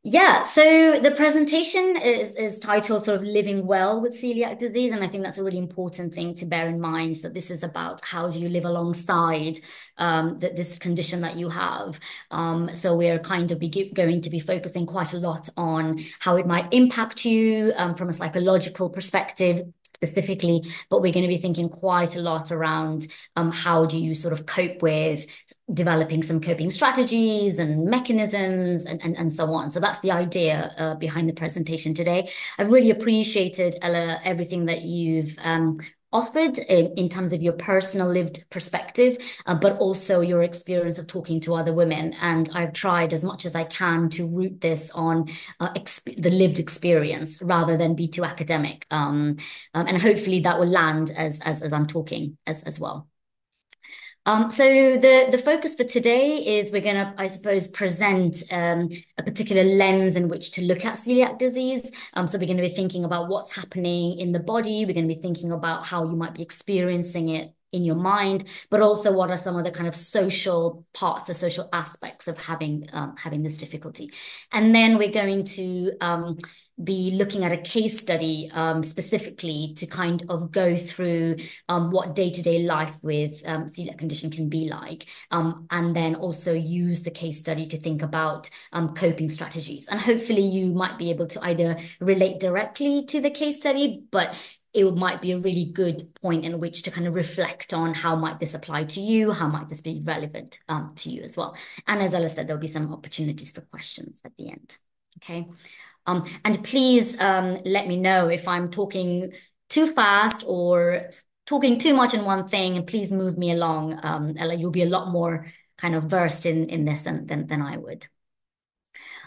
Yeah, so the presentation is titled sort of Living Well with Celiac Disease. And I think that's a really important thing to bear in mind that this is about how do you live alongside this condition that you have. So we're kind of going to be focusing quite a lot on how it might impact you from a psychological perspective specifically, but we're going to be thinking quite a lot around how do you sort of cope with developing some coping strategies and mechanisms and so on. So that's the idea behind the presentation today. I've really appreciated, Ella, everything that you've offered in terms of your personal lived perspective, but also your experience of talking to other women. And I've tried as much as I can to root this on the lived experience rather than be too academic. And hopefully that will land as I'm talking as well. So the focus for today is we're going to, I suppose, present a particular lens in which to look at celiac disease. So we're going to be thinking about what's happening in the body. We're going to be thinking about how you might be experiencing it in your mind, but also what are some of the kind of social parts or social aspects of having this difficulty. And then we're going to be looking at a case study specifically to kind of go through what day-to-day life with celiac condition can be like, and then also use the case study to think about coping strategies. And hopefully you might be able to either relate directly to the case study, but it might be a really good point in which to kind of reflect on how might this apply to you, how might this be relevant to you as well. And as Ella said, there'll be some opportunities for questions at the end. Okay. And please let me know if I'm talking too fast or talking too much in one thing, and please move me along. Ella, you'll be a lot more kind of versed in this than I would.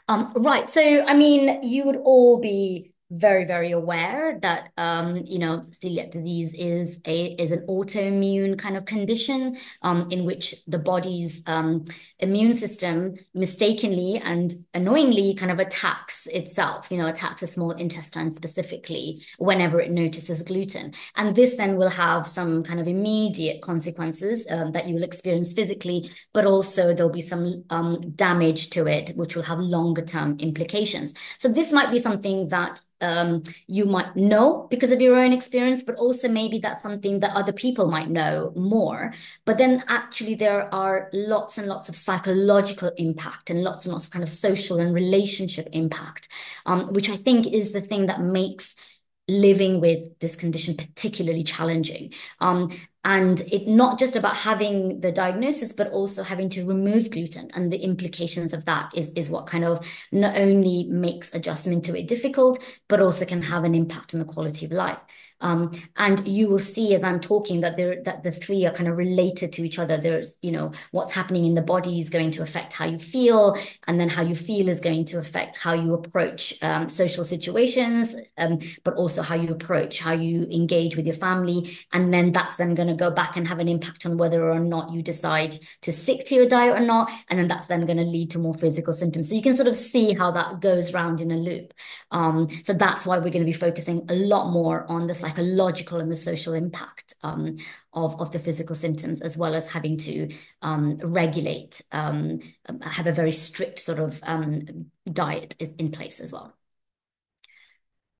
Right. So, I mean, you would all be very, very aware that celiac disease is an autoimmune kind of condition in which the body's immune system mistakenly and annoyingly kind of attacks itself, attacks the small intestine specifically whenever it notices gluten. And this then will have some kind of immediate consequences that you will experience physically, but also there'll be some damage to it, which will have longer term implications. So this might be something that you might know because of your own experience, but also maybe that's something that other people might know more. But then actually there are lots and lots of psychological impact and lots of kind of social and relationship impact, which I think is the thing that makes living with this condition particularly challenging. And it not just about having the diagnosis, but also having to remove gluten, and the implications of that is what kind of not only makes adjustment to it difficult, but also can have an impact on the quality of life. And you will see as I'm talking that the three are kind of related to each other. There's, what's happening in the body is going to affect how you feel, and then how you feel is going to affect how you approach social situations, but also how you engage with your family. And then that's then going to go back and have an impact on whether or not you decide to stick to your diet or not. And then that's then going to lead to more physical symptoms. So you can sort of see how that goes round in a loop. So that's why we're going to be focusing a lot more on the psychological and the social impact of the physical symptoms, as well as having to regulate, have a very strict sort of diet in place as well.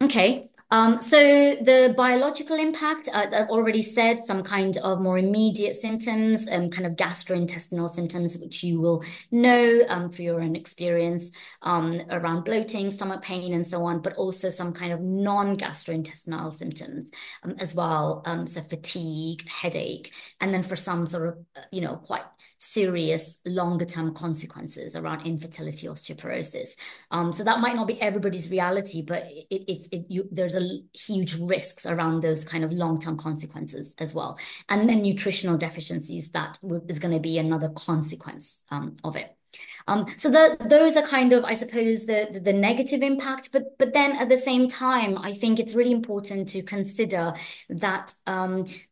Okay. So the biological impact, I've already said some kind of more immediate symptoms, kind of gastrointestinal symptoms, which you will know for your own experience around bloating, stomach pain, and so on, but also some kind of non-gastrointestinal symptoms as well. So fatigue, headache, and then for some sort of, quite serious longer term consequences around infertility, osteoporosis. So that might not be everybody's reality, but there's a huge risks around those kind of long-term consequences as well. And then nutritional deficiencies, that is going to be another consequence of it. So those are kind of, I suppose, the negative impact, but then at the same time, I think it's really important to consider that,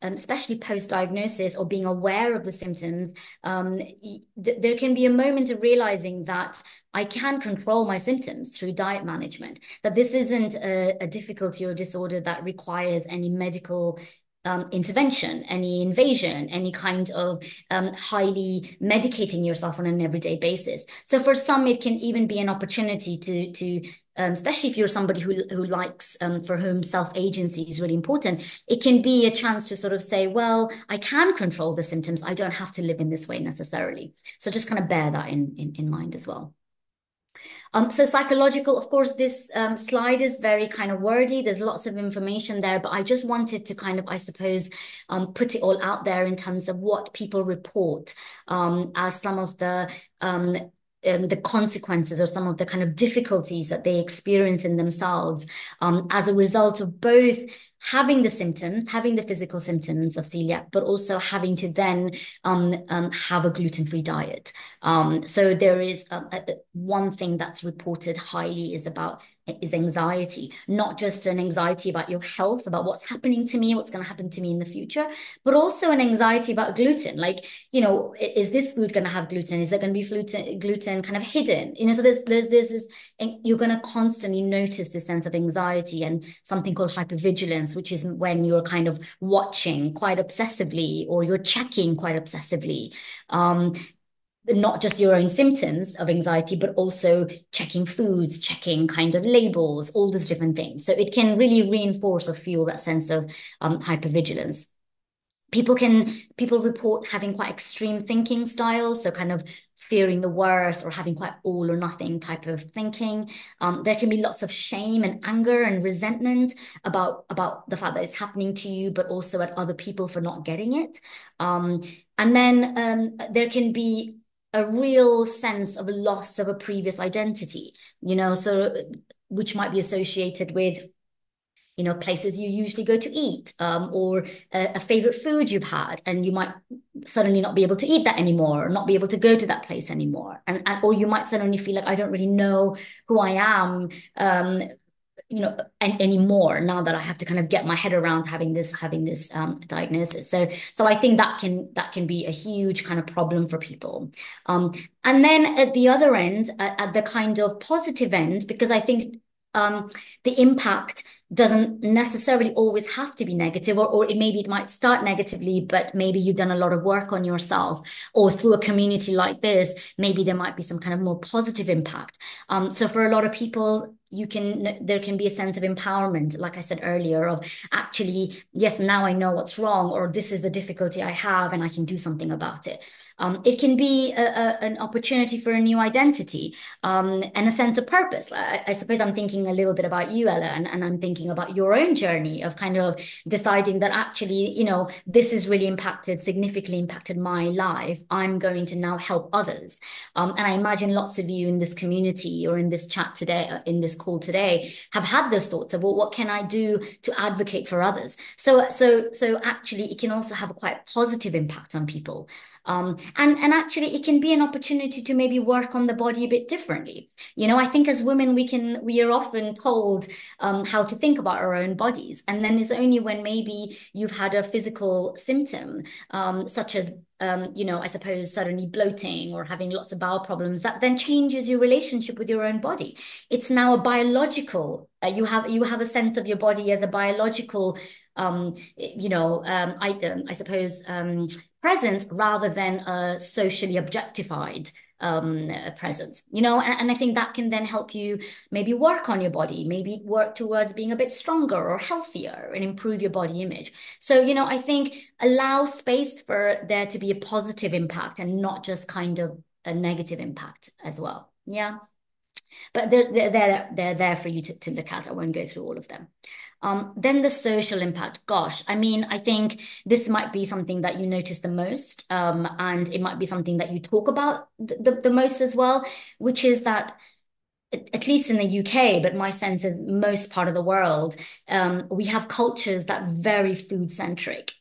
especially post-diagnosis or being aware of the symptoms, there can be a moment of realizing that I can control my symptoms through diet management, that this isn't a difficulty or disorder that requires any medical intervention, any invasion, any kind of highly medicating yourself on an everyday basis. So for some, it can even be an opportunity to especially if you're somebody who likes for whom self-agency is really important, it can be a chance to sort of say, well, I can control the symptoms. I don't have to live in this way necessarily. So just kind of bear that in mind as well. So psychological, of course, this slide is very kind of wordy. There's lots of information there, but I just wanted to kind of, I suppose, put it all out there in terms of what people report as some of the consequences or some of the kind of difficulties that they experience in themselves as a result of both having the symptoms, having the physical symptoms of celiac, but also having to then have a gluten-free diet. So there is one thing that's reported highly is anxiety, not just an anxiety about your health, about what's happening to me, what's going to happen to me in the future, but also an anxiety about gluten. Like, is this food going to have gluten? Is there going to be gluten kind of hidden? So there's this, and you're going to constantly notice this sense of anxiety and something called hypervigilance, which is when you're kind of watching quite obsessively or you're checking quite obsessively. Not just your own symptoms of anxiety, but also checking foods, checking kind of labels, all these different things. So it can really reinforce or fuel that sense of hypervigilance. People report having quite extreme thinking styles, so kind of fearing the worst or having quite all or nothing type of thinking. There can be lots of shame and anger and resentment about the fact that it's happening to you, but also at other people for not getting it. And then there can be a real sense of a loss of a previous identity, so which might be associated with places you usually go to eat, or a favorite food you've had, and you might suddenly not be able to eat that anymore, or not be able to go to that place anymore. Or you might suddenly feel like, I don't really know who I am, anymore now that I have to kind of get my head around having this diagnosis. So I think that can be a huge kind of problem for people. And then at the other end, at the kind of positive end, because I think the impact doesn't necessarily always have to be negative, or maybe it might start negatively, but maybe you've done a lot of work on yourself, or through a community like this, maybe there might be some kind of more positive impact. So for a lot of people, there can be a sense of empowerment, like I said earlier, of actually, yes, now I know what's wrong, or this is the difficulty I have, and I can do something about it. It can be an opportunity for a new identity, and a sense of purpose. I suppose I'm thinking a little bit about you, Ella, and I'm thinking about your own journey of kind of deciding that actually, this has really significantly impacted my life. I'm going to now help others. And I imagine lots of you in this community or in this chat today, in this call today, have had those thoughts of, well, what can I do to advocate for others? So actually, it can also have a quite positive impact on people. And actually, it can be an opportunity to maybe work on the body a bit differently. I think as women, we are often told how to think about our own bodies, and then it's only when maybe you've had a physical symptom, such as I suppose suddenly bloating or having lots of bowel problems, that then changes your relationship with your own body. It's now a biological. You have a sense of your body as a biological. I suppose presence rather than a socially objectified presence, and I think that can then help you maybe work on your body, maybe work towards being a bit stronger or healthier and improve your body image. So, I think allow space for there to be a positive impact and not just kind of a negative impact as well. Yeah. But they're there for you to look at. I won't go through all of them. Then the social impact. Gosh, I mean, I think this might be something that you notice the most, and it might be something that you talk about the most as well, which is that at least in the UK, but my sense is most part of the world, we have cultures that are very food centric.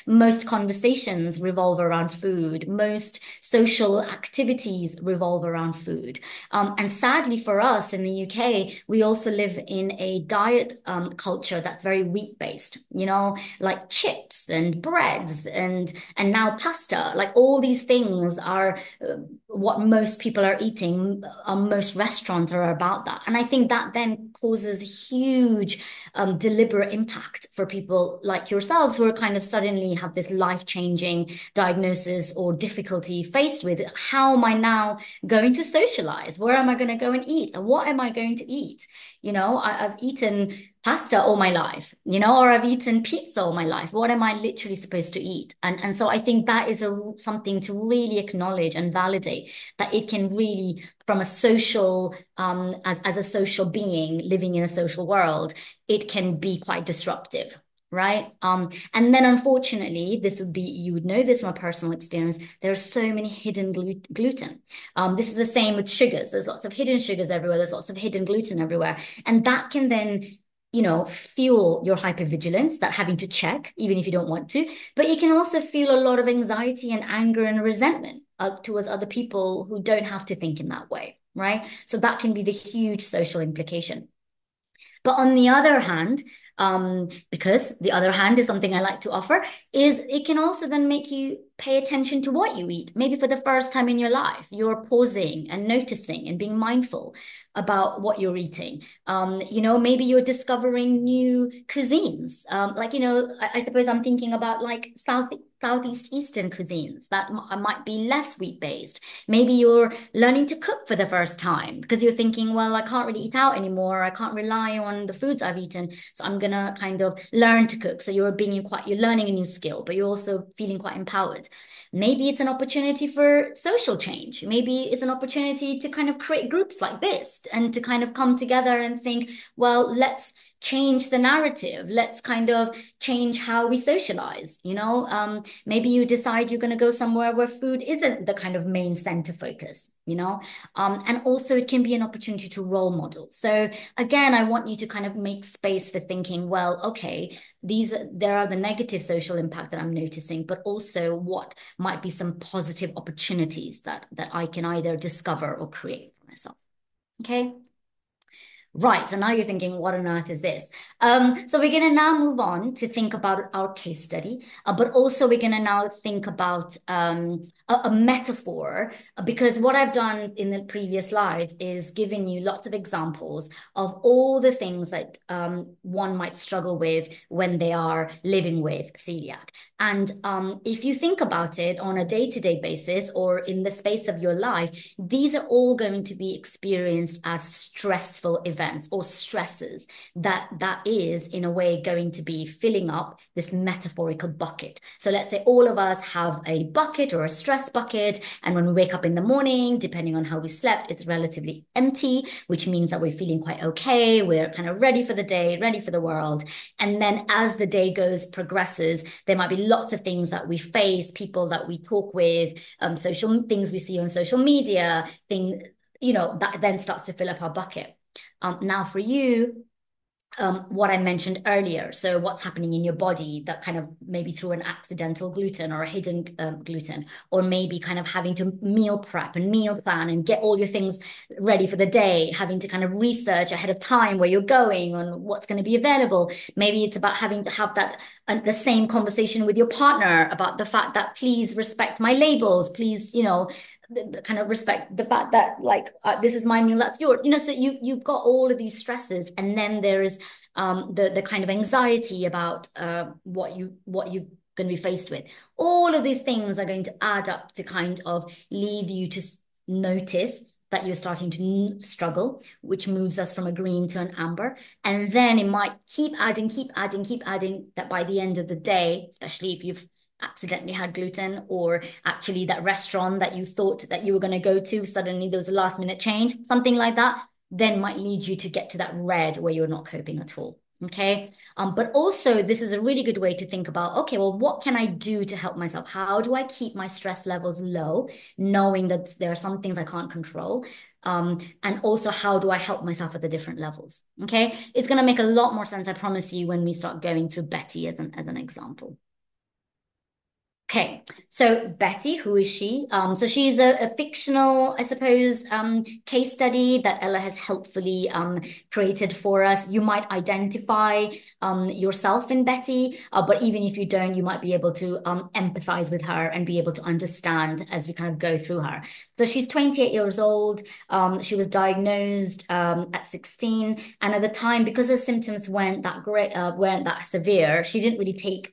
Most conversations revolve around food. Most social activities revolve around food. And sadly for us in the UK, we also live in a diet culture that's very wheat based, like chips and breads and now pasta. Like all these things are what most people are eating on most restaurants. restaurants are about that. And I think that then causes huge deliberate impact for people like yourselves who are kind of suddenly have this life-changing diagnosis or difficulty faced with. How am I now going to socialize? Where am I going to go and eat? And what am I going to eat? I've eaten pasta all my life, or I've eaten pizza all my life. What am I literally supposed to eat? And so I think that is something to really acknowledge and validate, that it can really, from a social, as a social being living in a social world, it can be quite disruptive. Right. And then unfortunately, you would know this from a personal experience. There are so many hidden gluten. This is the same with sugars. There's lots of hidden sugars everywhere. There's lots of hidden gluten everywhere. And that can then, fuel your hypervigilance, that having to check, even if you don't want to. But it can also fuel a lot of anxiety and anger and resentment towards other people who don't have to think in that way. Right. So that can be the huge social implication. But on the other hand, because the other hand is something I like to offer, is it can also then make you pay attention to what you eat. Maybe for the first time in your life, you're pausing and noticing and being mindful about what you're eating. Maybe you're discovering new cuisines. I suppose I'm thinking about like Southeast Eastern cuisines that might be less wheat-based. Maybe you're learning to cook for the first time because you're thinking, well, I can't really eat out anymore. I can't rely on the foods I've eaten. So I'm gonna kind of learn to cook. So you're learning a new skill, but you're also feeling quite empowered. Maybe it's an opportunity for social change. Maybe it's an opportunity to kind of create groups like this and to kind of come together and think, well, let's change the narrative. Let's kind of change how we socialize. Maybe you decide you're going to go somewhere where food isn't the kind of main center focus, and also it can be an opportunity to role model. So again, I want you to kind of make space for thinking, well, okay, there are the negative social impact that I'm noticing, but also what might be some positive opportunities that I can either discover or create for myself. Okay. Right, so now you're thinking, what on earth is this? So we're going to now move on to think about our case study, but also we're going to now think about a metaphor, because what I've done in the previous slides is given you lots of examples of all the things that one might struggle with when they are living with celiac. And if you think about it on a day-to-day basis or in the space of your life, these are all going to be experienced as stressful events or stresses that is in a way going to be filling up this metaphorical bucket. So let's say all of us have a bucket or a stress bucket, and when we wake up in the morning, depending on how we slept, it's relatively empty, which means that we're feeling quite okay. We're kind of ready for the day, ready for the world. And then as the day progresses, there might be lots of things that we face, people that we talk with, social things we see on social media, that then starts to fill up our bucket. Now for you, what I mentioned earlier. So what's happening in your body that kind of maybe through an accidental gluten or a hidden gluten, or maybe kind of having to meal prep and meal plan and get all your things ready for the day, having to kind of research ahead of time where you're going and what's going to be available. Maybe it's about having to have the same conversation with your partner about the fact that please respect my labels, please, kind of respect the fact that this is my meal, that's yours, so you've got all of these stresses, and then there is the kind of anxiety about what you're going to be faced with. All of these things are going to add up to kind of leave you to notice that you're starting to struggle, which moves us from a green to an amber. And then it might keep adding, that by the end of the day, especially if you've accidentally had gluten, or actually that restaurant that you thought that you were going to go to, suddenly there was a last minute change, something like that, then might lead you to get to that red where you're not coping at all. Okay. But also this is a really good way to think about, okay, well, what can I do to help myself? How do I keep my stress levels low, knowing that there are some things I can't control? And also, how do I help myself at the different levels? Okay. It's going to make a lot more sense, I promise you, when we start going through Betty as an example. Okay, so Betty, who is she? So she's a fictional, I suppose, case study that Ella has helpfully created for us. You might identify yourself in Betty, but even if you don't, you might be able to empathize with her and be able to understand as we kind of go through her. So she's 28 years old. She was diagnosed at 16, and at the time, because her symptoms weren't that great, weren't that severe, she didn't really take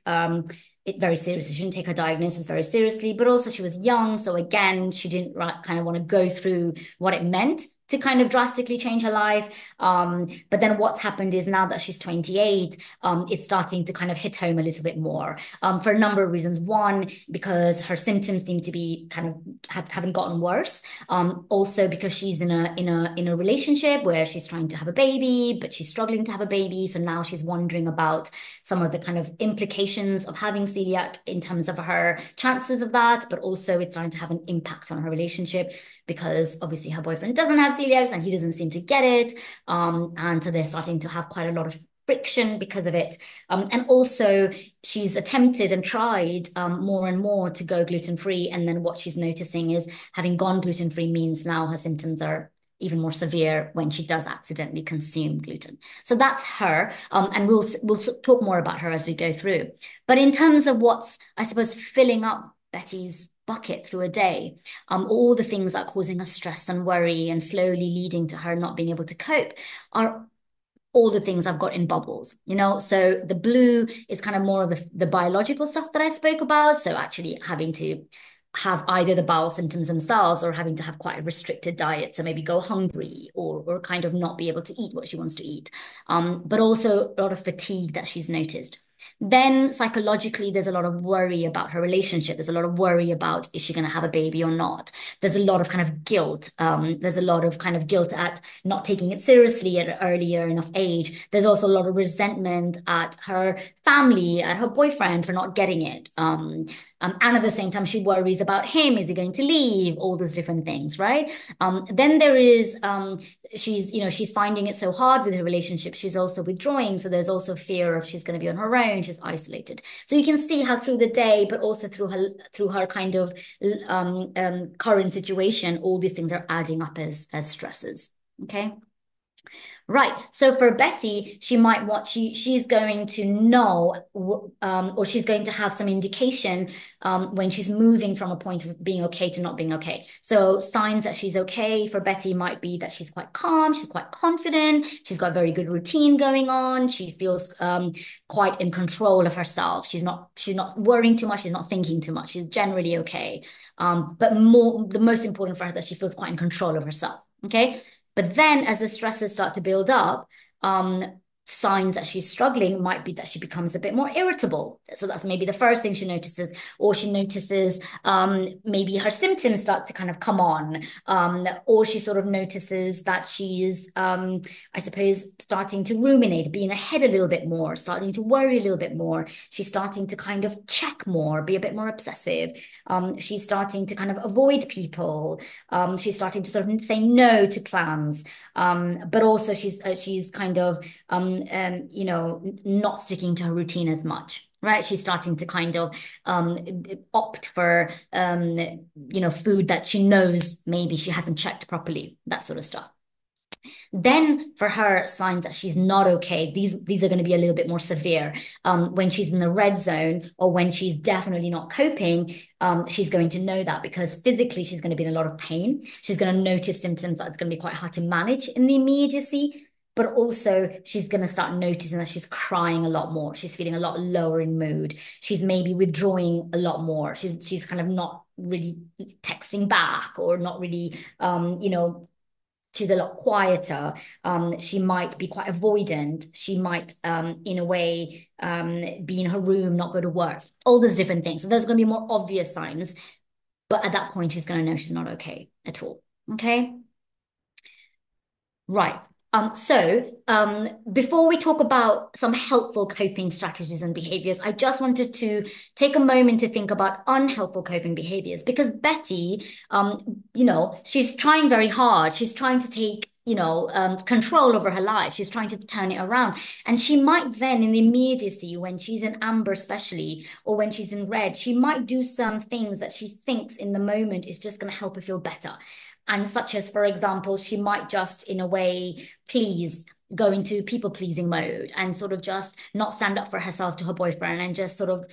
it very seriously. She didn't take her diagnosis very seriously, but also she was young. So again, she didn't kind of want to go through what it meant to kind of drastically change her life. But then what's happened is now that she's 28, it's starting to kind of hit home a little bit more for a number of reasons. One, because her symptoms seem to be kind of haven't gotten worse. Also because she's in a relationship where she's trying to have a baby, but she's struggling to have a baby. So now she's wondering about some of the kind of implications of having celiac in terms of her chances of that, but also it's starting to have an impact on her relationship because obviously her boyfriend doesn't have celiac and he doesn't seem to get it. And so they're starting to have quite a lot of friction because of it. And also, she's attempted and tried more and more to go gluten free. And then what she's noticing is having gone gluten free means now her symptoms are even more severe when she does accidentally consume gluten. So that's her, and we'll talk more about her as we go through. But in terms of what's, I suppose, filling up Betty's bucket through a day, all the things that are causing her stress and worry and slowly leading to her not being able to cope are all the things I've got in bubbles, you know? So the blue is kind of more of the biological stuff that I spoke about. So actually having to have either the bowel symptoms themselves or having to have quite a restricted diet. So maybe go hungry or kind of not be able to eat what she wants to eat. But also a lot of fatigue that she's noticed. Then psychologically, there's a lot of worry about her relationship. There's a lot of worry about is she going to have a baby or not? There's a lot of kind of guilt. There's a lot of kind of guilt at not taking it seriously at an earlier enough age. There's also a lot of resentment at her family, at her boyfriend for not getting it. And at the same time, she worries about him. Is he going to leave? All those different things, right? Then there is, she's finding it so hard with her relationship. She's also withdrawing. So there's also fear of she's going to be on her own. She's isolated. So you can see how through the day, but also through her kind of current situation, all these things are adding up as stresses. Okay. Right. So for Betty, she might want she's going to know or she's going to have some indication when she's moving from a point of being okay to not being okay. So signs that she's okay for Betty might be that she's quite calm, she's quite confident, she's got a very good routine going on, she feels quite in control of herself. She's not worrying too much, she's not thinking too much, she's generally okay. But the most important for her that she feels quite in control of herself. Okay. But then as the stresses start to build up, signs that she's struggling might be that she becomes a bit more irritable. So that's maybe the first thing she notices, or she notices maybe her symptoms start to kind of come on, or she sort of notices that she's, I suppose, starting to ruminate, be in her head a little bit more, starting to worry a little bit more. She's starting to kind of check more, be a bit more obsessive. She's starting to kind of avoid people. She's starting to sort of say no to plans. But also she's kind of not sticking to her routine as much, right? She's starting to kind of opt for food that she knows maybe she hasn't checked properly, that sort of stuff. Then for her, signs that she's not okay, these are going to be a little bit more severe. When she's in the red zone or when she's definitely not coping, she's going to know that because physically she's going to be in a lot of pain. She's going to notice symptoms that's going to be quite hard to manage in the immediacy. But also, she's going to start noticing that she's crying a lot more. She's feeling a lot lower in mood. She's maybe withdrawing a lot more. She's kind of not really texting back or not really, she's a lot quieter. She might be quite avoidant. She might, in a way, be in her room, not go to work. All those different things. So there's going to be more obvious signs. But at that point, she's going to know she's not okay at all. Okay. Right. Before we talk about some helpful coping strategies and behaviors, I just wanted to take a moment to think about unhelpful coping behaviors because Betty, she's trying very hard. She's trying to take control over her life. She's trying to turn it around. And she might then, in the immediacy, when she's in amber, especially, or when she's in red, she might do some things that she thinks in the moment is just going to help her feel better. And such as, for example, she might just, in a way, please go into people pleasing mode and sort of just not stand up for herself to her boyfriend and just sort of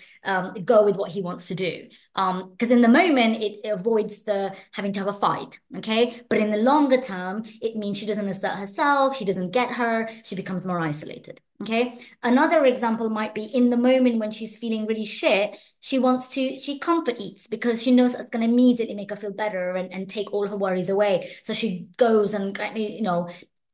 go with what he wants to do. Because in the moment, it avoids the having to have a fight, okay? But in the longer term, it means she doesn't assert herself, he doesn't get her, she becomes more isolated, okay? Another example might be in the moment when she's feeling really shit, she comfort eats because she knows that's going to immediately make her feel better and take all her worries away. So she goes and,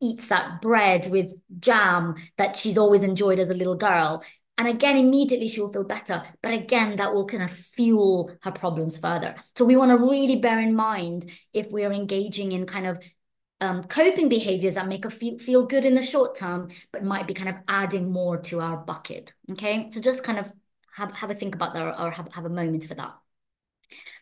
eats that bread with jam that she's always enjoyed as a little girl. And again, immediately she will feel better. But again, that will kind of fuel her problems further. So we want to really bear in mind if we're engaging in kind of coping behaviors that make her feel good in the short term, but might be kind of adding more to our bucket. Okay. So just kind of have a think about that or have a moment for that.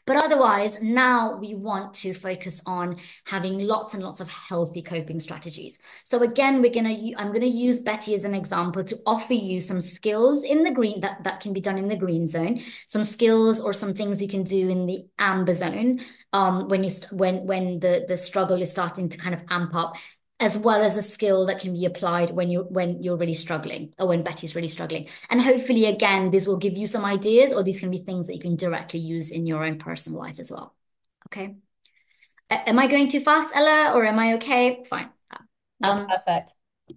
But otherwise, now we want to focus on having lots and lots of healthy coping strategies. So again, I'm gonna use Betty as an example to offer you some skills in the green that can be done in the green zone, some skills or some things you can do in the amber zone when the struggle is starting to kind of amp up, as well as a skill that can be applied when you're really struggling or when Betty's really struggling. And hopefully, again, this will give you some ideas, or these can be things that you can directly use in your own personal life as well. Okay. Am I going too fast, Ella, or am I okay? Fine. Perfect.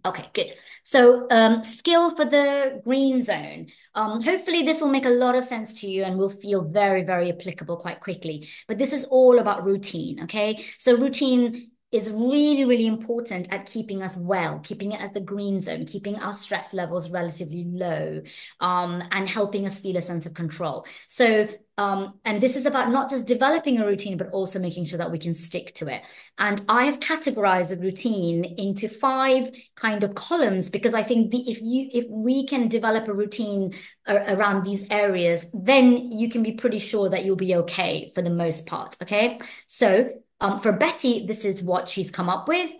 Okay, good. So, skill for the green zone. Hopefully, this will make a lot of sense to you and will feel very, very applicable quite quickly. But this is all about routine, okay? So, routine is really, really important at keeping us well, keeping it at the green zone, keeping our stress levels relatively low, and helping us feel a sense of control. So, and this is about not just developing a routine, but also making sure that we can stick to it. And I have categorized the routine into 5 kind of columns because I think if we can develop a routine around these areas, then you can be pretty sure that you'll be okay for the most part. Okay, so for Betty, this is what she's come up with.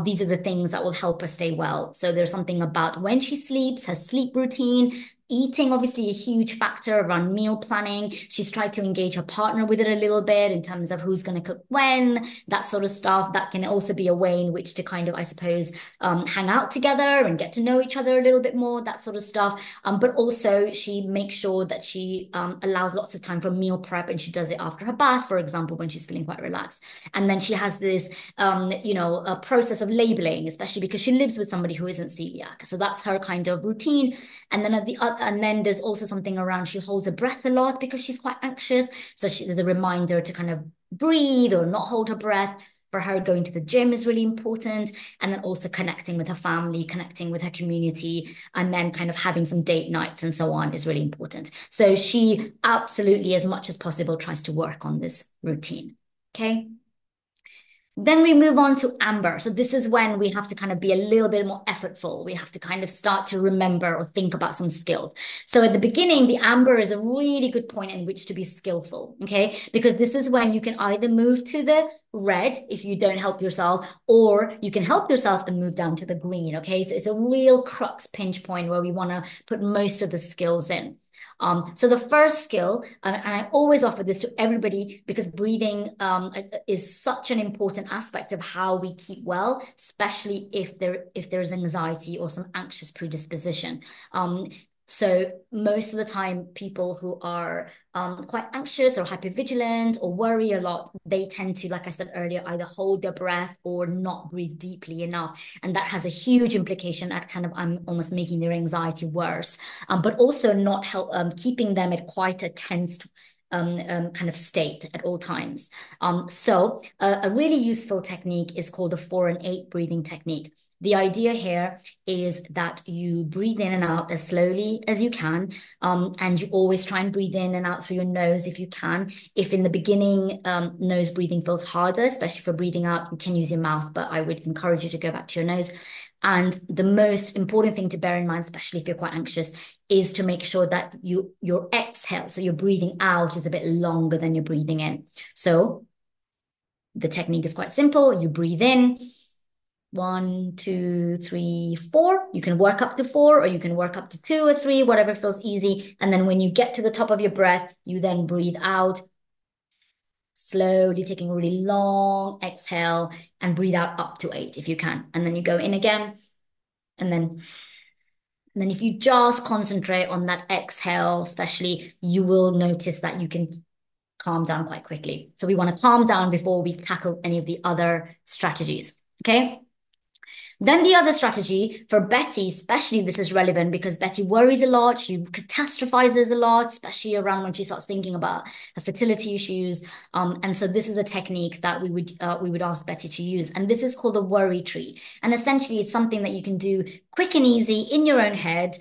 These are the things that will help her stay well. So there's something about when she sleeps, her sleep routine, eating, obviously a huge factor around meal planning. She's tried to engage her partner with it a little bit in terms of who's going to cook when, that sort of stuff. That can also be a way in which to kind of, I suppose, hang out together and get to know each other a little bit more, that sort of stuff. But also she makes sure that she allows lots of time for meal prep, and she does it after her bath, for example, when she's feeling quite relaxed. And then she has this, a process of labeling, especially because she lives with somebody who isn't celiac. So that's her kind of routine. And then and then there's also something around she holds her breath a lot because she's quite anxious. So there's a reminder to kind of breathe or not hold her breath. For her, going to the gym is really important. And then also connecting with her family, connecting with her community, and then kind of having some date nights and so on is really important. So she absolutely, as much as possible, tries to work on this routine. Okay. Then we move on to amber. So this is when we have to kind of be a little bit more effortful. We have to kind of start to remember or think about some skills. So at the beginning, the amber is a really good point in which to be skillful, okay? Because this is when you can either move to the red if you don't help yourself, or you can help yourself and move down to the green, okay? So it's a real crux pinch point where we want to put most of the skills in. So the first skill, and I always offer this to everybody because breathing is such an important aspect of how we keep well, especially if there's anxiety or some anxious predisposition. So most of the time, people who are quite anxious or hypervigilant or worry a lot, they tend to, like I said earlier, either hold their breath or not breathe deeply enough. And that has a huge implication at kind of almost making their anxiety worse, but also not help keeping them at quite a tensed kind of state at all times. So a really useful technique is called the 4 and 8 breathing technique. The idea here is that you breathe in and out as slowly as you can, and you always try and breathe in and out through your nose if you can. If in the beginning nose breathing feels harder, especially for breathing out, you can use your mouth, but I would encourage you to go back to your nose. And the most important thing to bear in mind, especially if you're quite anxious, is to make sure that your exhale, so your breathing out, is a bit longer than you're breathing in. So the technique is quite simple. You breathe in 1, 2, 3, 4. You can work up to 4, or you can work up to 2 or 3, whatever feels easy. And then when you get to the top of your breath, you then breathe out, slowly taking a really long exhale, and breathe out up to 8 if you can. And then you go in again. And then if you just concentrate on that exhale, especially, you will notice that you can calm down quite quickly. So we want to calm down before we tackle any of the other strategies. Okay. Then the other strategy for Betty, especially this is relevant because Betty worries a lot. She catastrophizes a lot, especially around when she starts thinking about her fertility issues. And so this is a technique that we would ask Betty to use. And this is called a worry tree. And essentially it's something that you can do quick and easy in your own head.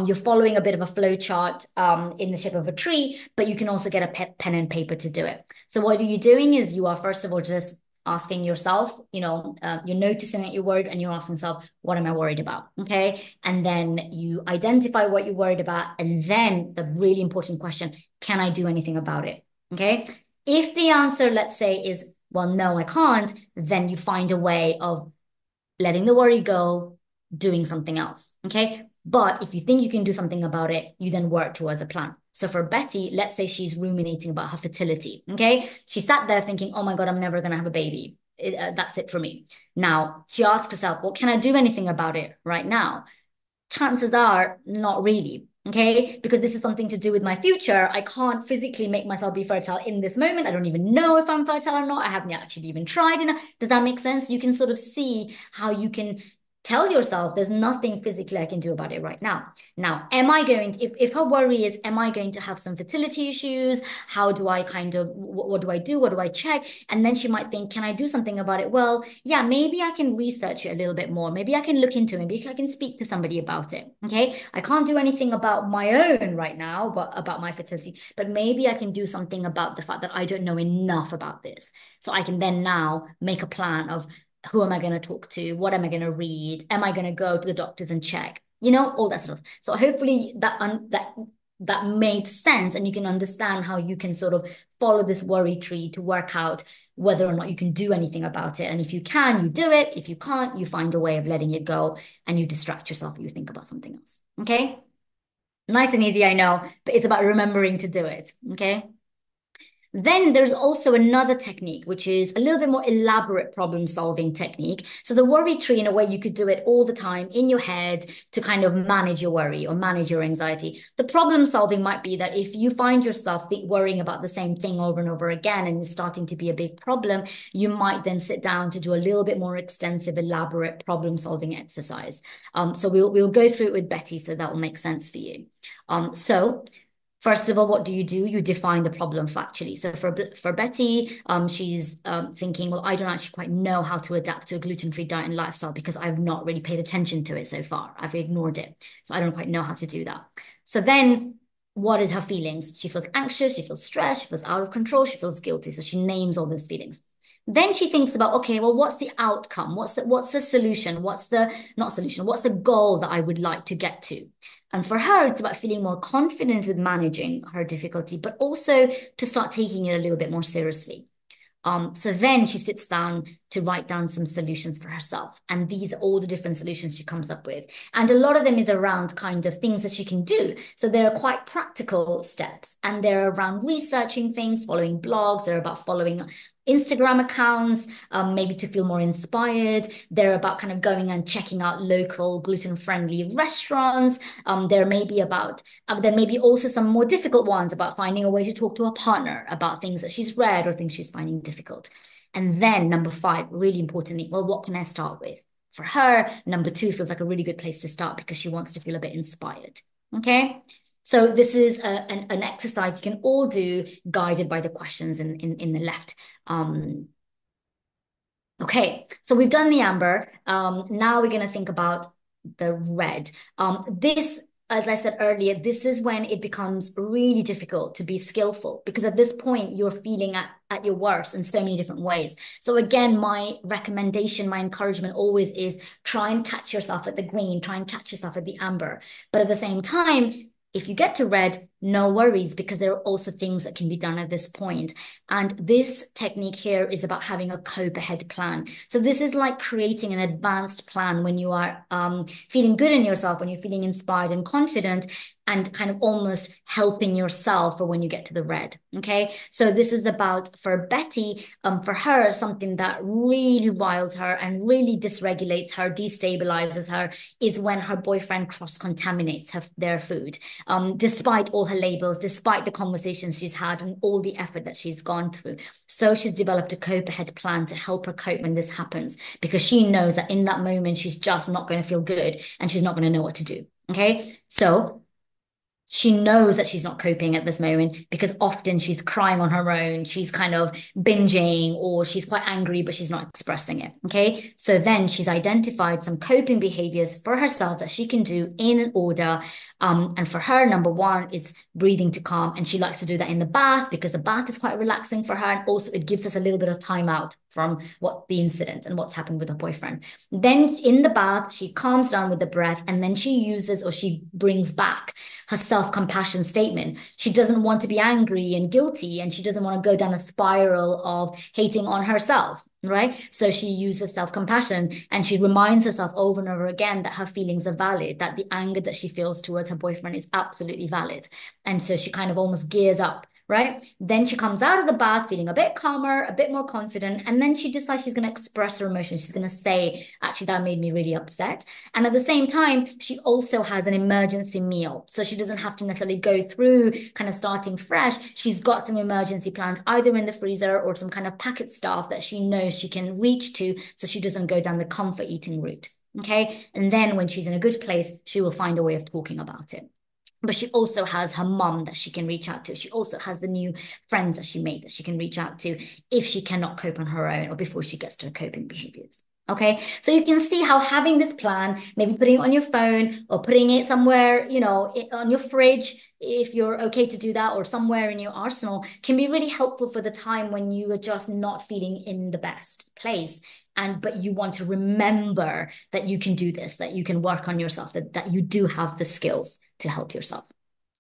You're following a bit of a flow chart in the shape of a tree, but you can also get a pen and paper to do it. So what are you doing is you are first of all just asking yourself, you're noticing that you're worried and you're asking yourself, what am I worried about? Okay. And then you identify what you're worried about. And then the really important question, can I do anything about it? Okay. If the answer, let's say, is, well, no, I can't, then you find a way of letting the worry go, doing something else. Okay. But if you think you can do something about it, you then work towards a plan. So for Betty, let's say she's ruminating about her fertility. Okay. She sat there thinking, oh my God, I'm never going to have a baby. That's it for me. Now she asked herself, well, can I do anything about it right now? Chances are not really. Okay. Because this is something to do with my future. I can't physically make myself be fertile in this moment. I don't even know if I'm fertile or not. I haven't actually even tried enough. Does that make sense? You can sort of see how you can tell yourself there's nothing physically I can do about it right now. Now, am I going to, if her worry is, am I going to have some fertility issues? How do I what do I do? What do I check? And then she might think, can I do something about it? Well, yeah, maybe I can research it a little bit more. Maybe I can look into it. Maybe I can speak to somebody about it. Okay. I can't do anything about my own right now, but about my fertility, but maybe I can do something about the fact that I don't know enough about this. So I can then now make a plan of, who am I going to talk to? What am I going to read? Am I going to go to the doctors and check? All that stuff. So hopefully that made sense, and you can understand how you can sort of follow this worry tree to work out whether or not you can do anything about it. And if you can, you do it. If you can't, you find a way of letting it go and you distract yourself or you think about something else. Okay? Nice and easy, I know, but it's about remembering to do it. Okay? Then there's also another technique, which is a little bit more elaborate problem solving technique. So the worry tree, in a way, you could do it all the time in your head to kind of manage your worry or manage your anxiety. The problem solving might be that if you find yourself worrying about the same thing over and over again and it's starting to be a big problem, you might then sit down to do a little bit more extensive, elaborate problem solving exercise. So we'll go through it with Betty, so that will make sense for you. So first of all, what do? You define the problem factually. So for Betty, she's thinking, well, I don't actually quite know how to adapt to a gluten-free diet and lifestyle because I've not really paid attention to it so far. I've ignored it. So I don't quite know how to do that. So then what is her feelings? She feels anxious, she feels stressed, she feels out of control, she feels guilty. So she names all those feelings. Then she thinks about, okay, well, what's the outcome? What's the solution? What's the goal that I would like to get to? And for her, it's about feeling more confident with managing her difficulty, but also to start taking it a little bit more seriously. So then she sits down to write down some solutions for herself. And these are all the different solutions she comes up with. And a lot of them is around kind of things that she can do. So they're quite practical steps, and they're around researching things, following blogs. They're about following Instagram accounts, maybe to feel more inspired. They're about kind of going and checking out local gluten-friendly restaurants. There may be also some more difficult ones about finding a way to talk to a partner about things that she's read or things she's finding difficult. And then number 5, really importantly, well, what can I start with? For her, number 2 feels like a really good place to start because she wants to feel a bit inspired. Okay. So this is an exercise you can all do, guided by the questions in the left. Okay, so we've done the amber. Now we're going to think about the red. This, as I said earlier, this is when it becomes really difficult to be skillful, because at this point you're feeling at your worst in so many different ways. So again, my recommendation, my encouragement always is try and catch yourself at the green, try and catch yourself at the amber. But at the same time, if you get to red, no worries, because there are also things that can be done at this point. And this technique here is about having a cope ahead plan. So this is like creating an advanced plan when you are feeling good in yourself, when you're feeling inspired and confident, and kind of almost helping yourself for when you get to the red. Okay. So this is about, for Betty, for her, something that really riles her and really dysregulates her, destabilizes her, is when her boyfriend cross-contaminates their food. Despite all her labels, despite the conversations she's had and all the effort that she's gone through. So she's developed a cope ahead plan to help her cope when this happens, because she knows that in that moment, she's just not going to feel good and she's not going to know what to do. Okay. So she knows that she's not coping at this moment because often she's crying on her own. She's kind of binging, or she's quite angry, but she's not expressing it. Okay. So then she's identified some coping behaviors for herself that she can do in an order. And for her, number one is breathing to calm. And she likes to do that in the bath because the bath is quite relaxing for her. And also it gives us a little bit of time out from what the incident and what's happened with her boyfriend. Then in the bath, she calms down with the breath, and then she uses, or she brings back, her self-compassion statement. She doesn't want to be angry and guilty, and she doesn't want to go down a spiral of hating on herself, right? So she uses self-compassion, and she reminds herself over and over again that her feelings are valid, that the anger that she feels towards her boyfriend is absolutely valid. And so she kind of almost gears up, right? Then she comes out of the bath feeling a bit calmer, a bit more confident, and then she decides she's going to express her emotions. She's going to say, actually, that made me really upset. And at the same time, she also has an emergency meal. So she doesn't have to necessarily go through kind of starting fresh. She's got some emergency plans either in the freezer or some kind of packet stuff that she knows she can reach to, so she doesn't go down the comfort eating route. Okay. And then when she's in a good place, she will find a way of talking about it. But she also has her mum that she can reach out to. She also has the new friends that she made that she can reach out to if she cannot cope on her own or before she gets to her coping behaviors. Okay, so you can see how having this plan, maybe putting it on your phone or putting it somewhere, on your fridge, if you're okay to do that, or somewhere in your arsenal, can be really helpful for the time when you are just not feeling in the best place. But you want to remember that you can do this, that you can work on yourself, that you do have the skills to help yourself.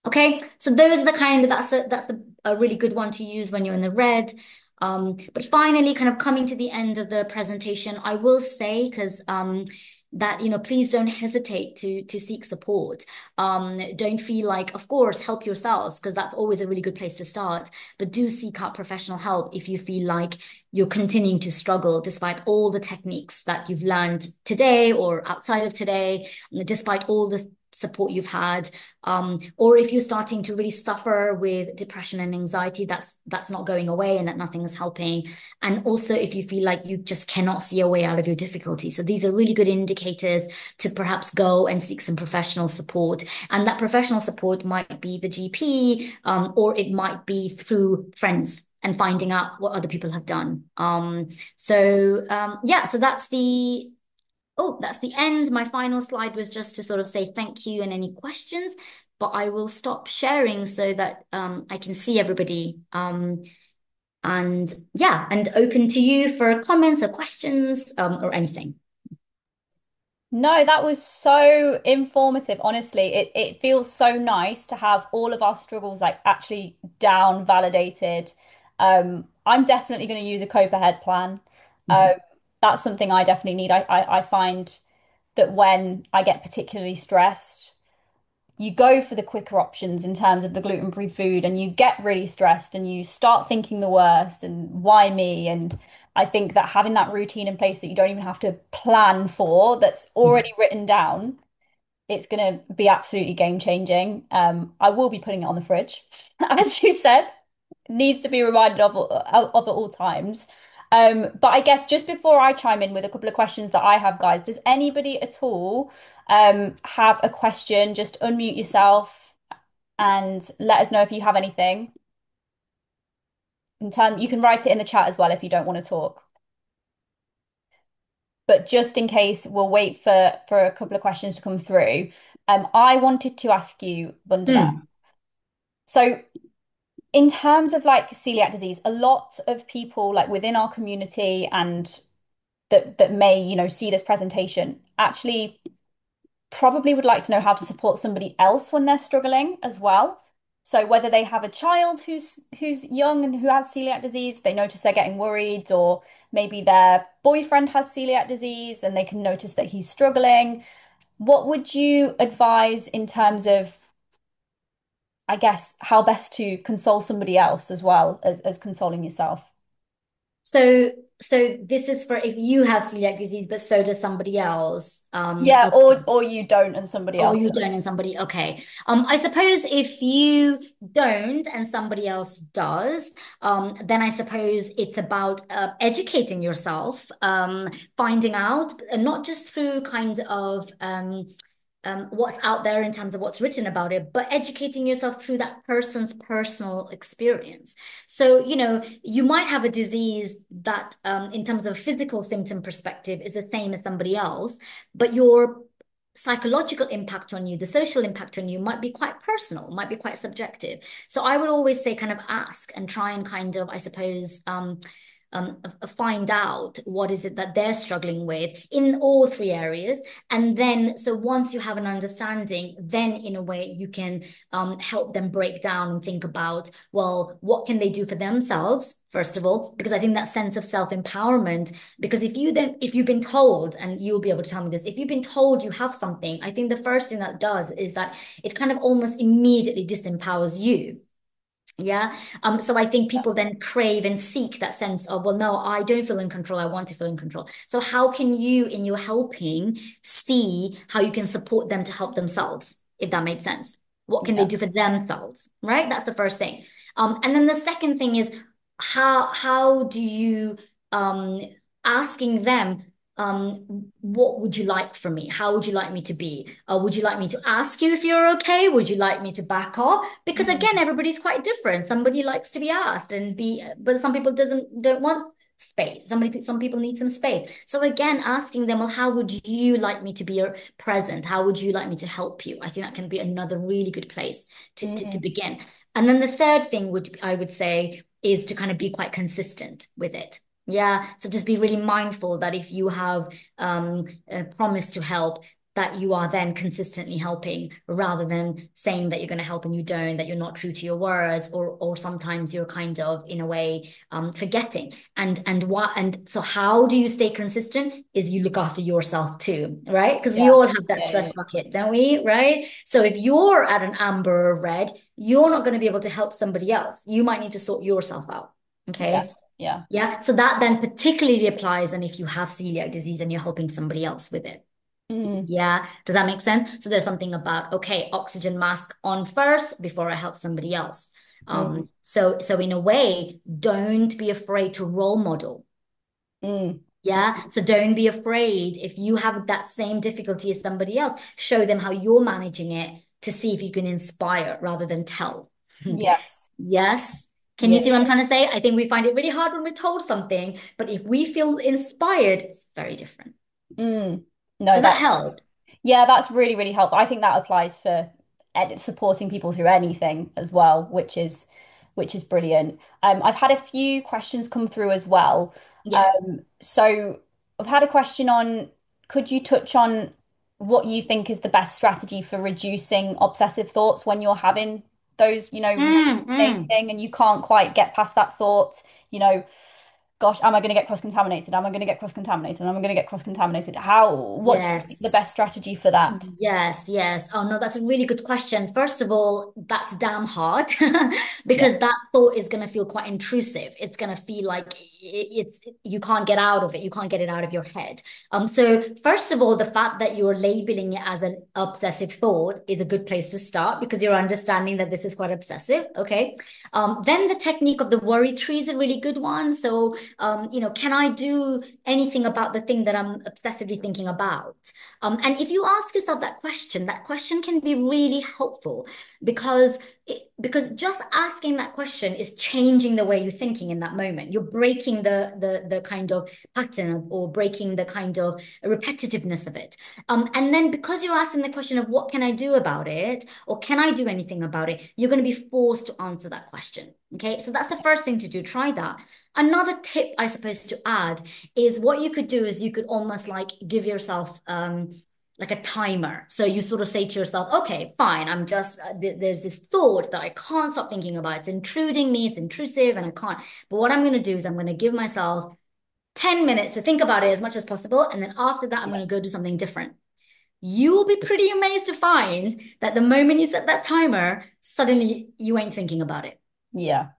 Okay, so those are the kind of a really good one to use when you're in the red. But finally, kind of coming to the end of the presentation, I will say, because that, please don't hesitate to seek support. Don't feel like, of course, help yourselves, because that's always a really good place to start. But do seek out professional help if you feel like you're continuing to struggle despite all the techniques that you've learned today or outside of today, despite all the support you've had, or if you're starting to really suffer with depression and anxiety, that's not going away and that nothing is helping. And also if you feel like you just cannot see a way out of your difficulty. So these are really good indicators to perhaps go and seek some professional support. And that professional support might be the GP, or it might be through friends and finding out what other people have done. So that's the end. My final slide was just to sort of say thank you and any questions, but I will stop sharing so that I can see everybody. And open to you for comments or questions, or anything. No, that was so informative. Honestly, it feels so nice to have all of our struggles like actually down, validated. I'm definitely going to use a cope ahead plan. Um, Mhm. that's something I definitely need. I find that when I get particularly stressed, you go for the quicker options in terms of the gluten-free food, and you get really stressed and you start thinking the worst and why me? And I think that having that routine in place that you don't even have to plan for, that's already written down, it's going to be absolutely game changing. I will be putting it on the fridge, as you said, needs to be reminded of at all times. But I guess just before I chime in with a couple of questions that I have, guys, does anybody at all have a question? Just unmute yourself and let us know if you have anything. You can write it in the chat as well if you don't want to talk. But just in case, we'll wait for a couple of questions to come through. I wanted to ask you, Bundana. Mm, So in terms of like celiac disease, a lot of people like within our community and that may, see this presentation actually probably would like to know how to support somebody else when they're struggling as well. So whether they have a child who's young and who has celiac disease, they notice they're getting worried, or maybe their boyfriend has celiac disease and they can notice that he's struggling. What would you advise in terms of, I guess, how best to console somebody else as well as consoling yourself? So, so this is for if you have celiac disease, but so does somebody else. Yeah, Okay. or you don't and somebody Or else you does. don't and somebody, okay. I suppose if you don't and somebody else does, then I suppose it's about educating yourself, finding out, and not just through kind of what's out there in terms of what's written about it, but educating yourself through that person's personal experience. So, you might have a disease that, in terms of physical symptom perspective, is the same as somebody else, but your psychological impact on you, the social impact on you might be quite personal, might be quite subjective. So I would always say kind of ask and try and kind of, I suppose, find out what is it that they're struggling with in all three areas. And then, so once you have an understanding, then in a way you can help them break down and think about, well, what can they do for themselves, first of all, because I think that sense of self-empowerment, because if you've been told, and you'll be able to tell me this, if you've been told you have something, I think the first thing that does is that it kind of almost immediately disempowers you. Yeah. So I think people then crave and seek that sense of, well, no, I don't feel in control. I want to feel in control. So how can you, in your helping, see how you can support them to help themselves, if that makes sense? What can they Yeah. do for themselves? Right? That's the first thing. And then the second thing is how do you um asking them what would you like from me? How would you like me to be? Would you like me to ask you if you're okay? Would you like me to back off? Because again, Mm, everybody's quite different. Somebody likes to be asked and be, but some people don't want space. Some people need some space. So again, asking them, well, how would you like me to be present? How would you like me to help you? I think that can be another really good place to mm, begin. And then the third thing I would say is to kind of be quite consistent with it. Yeah. So just be really mindful that if you have promised to help, that you are then consistently helping rather than saying that you're going to help and you don't, that you're not true to your words, or sometimes you're kind of in a way forgetting. And so how do you stay consistent is you look after yourself too, right? Because we yeah. all have that Yeah, yeah, stress bucket, don't we? Right? So if you're at an amber or red, you're not going to be able to help somebody else. You might need to sort yourself out. yeah, Okay. yeah. Yeah. So that then particularly applies and if you have celiac disease and you're helping somebody else with it. Mm, Yeah. Does that make sense? So there's something about, okay, oxygen mask on first before I help somebody else. mm, So in a way, don't be afraid to role model. mm, Yeah. So don't be afraid if you have that same difficulty as somebody else, show them how you're managing it to see if you can inspire rather than tell. yes. Yes. Can you Yeah. see what I'm trying to say? I think we find it really hard when we're told something, but if we feel inspired, it's very different. Mm. No, Does that that help? yeah, that's really, really helpful. I think that applies for supporting people through anything as well, which is brilliant. I've had a few questions come through as well. Yes. So I've had a question on, could you touch on what you think is the best strategy for reducing obsessive thoughts when you're having those, Mm, mm. ruminating and you can't quite get past that thought, you know, gosh, am I going to get cross-contaminated? Am I going to get cross-contaminated? Am I going to get cross-contaminated? What do you think the Yes. best strategy for that? Yes, yes. Oh no, that's a really good question. First of all, that's damn hard Yeah. because that thought is going to feel quite intrusive. It's going to feel like it's you can't get out of it. You can't get it out of your head. So first of all, the fact that you're labeling it as an obsessive thought is a good place to start because you're understanding that this is quite obsessive. Okay. Then the technique of the worry tree is a really good one. So, can I do anything about the thing that I'm obsessively thinking about? And if you ask yourself that question can be really helpful because because just asking that question is changing the way you're thinking in that moment. You're breaking the kind of pattern or breaking the kind of repetitiveness of it. And then because you're asking the question of what can I do about it or can I do anything about it, you're going to be forced to answer that question. Okay, so that's the first thing to do. Try that. Another tip, I suppose, to add is what you could do is you could almost like give yourself like a timer. So you sort of say to yourself, okay, fine, I'm just, there's this thought that I can't stop thinking about. It's intruding me, it's intrusive, and I can't. But what I'm going to do is I'm going to give myself 10 minutes to think about it as much as possible. And then after that, I'm Yeah. going to go do something different. You will be pretty amazed to find that the moment you set that timer, suddenly you ain't thinking about it. Yeah.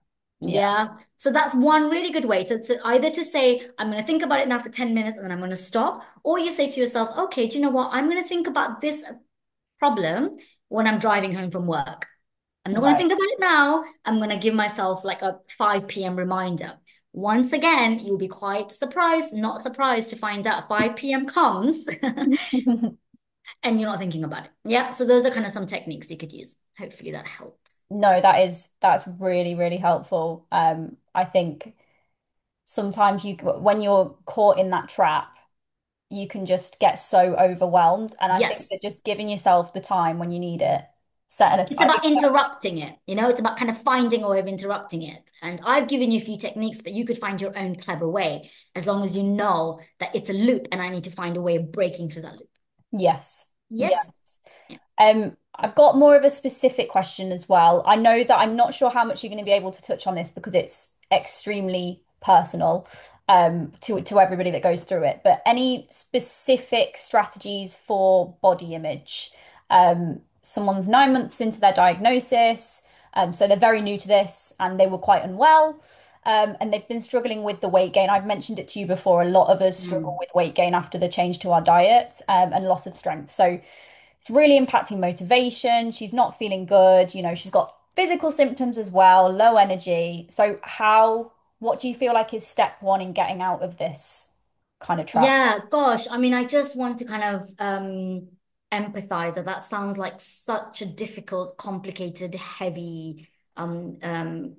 Yeah. Yeah. So that's one really good way to either to say, I'm going to think about it now for 10 minutes and then I'm going to stop. Or you say to yourself, okay, do you know what? I'm going to think about this problem when I'm driving home from work. I'm not going to Right. think about it now. I'm going to give myself like a 5 p.m. reminder. Once again, you'll be quite surprised, not surprised to find out 5 p.m. comes and you're not thinking about it. Yeah. So those are kind of some techniques you could use. Hopefully that helps. No, that's really, really helpful. I think sometimes when you're caught in that trap, you can just get so overwhelmed. And I think that Yes. just giving yourself the time when you need it, It's I think about interrupting it, it's about kind of finding a way of interrupting it. And I've given you a few techniques, but you could find your own clever way as long as you know that it's a loop and I need to find a way of breaking through that loop. yes. Yes. Yes. Yeah. I've got more of a specific question as well. I know that I'm not sure how much you're going to be able to touch on this because it's extremely personal to everybody that goes through it. But any specific strategies for body image? Someone's 9 months into their diagnosis, so they're very new to this and they were quite unwell. And they've been struggling with the weight gain. I've mentioned it to you before. A lot of us struggle Mm. with weight gain after the change to our diet and loss of strength. So it's really impacting motivation. She's not feeling good. She's got physical symptoms as well, low energy. So what do you feel like is step one in getting out of this kind of trap? Yeah, gosh. I mean, I just want to kind of empathize that that sounds like such a difficult, complicated, heavy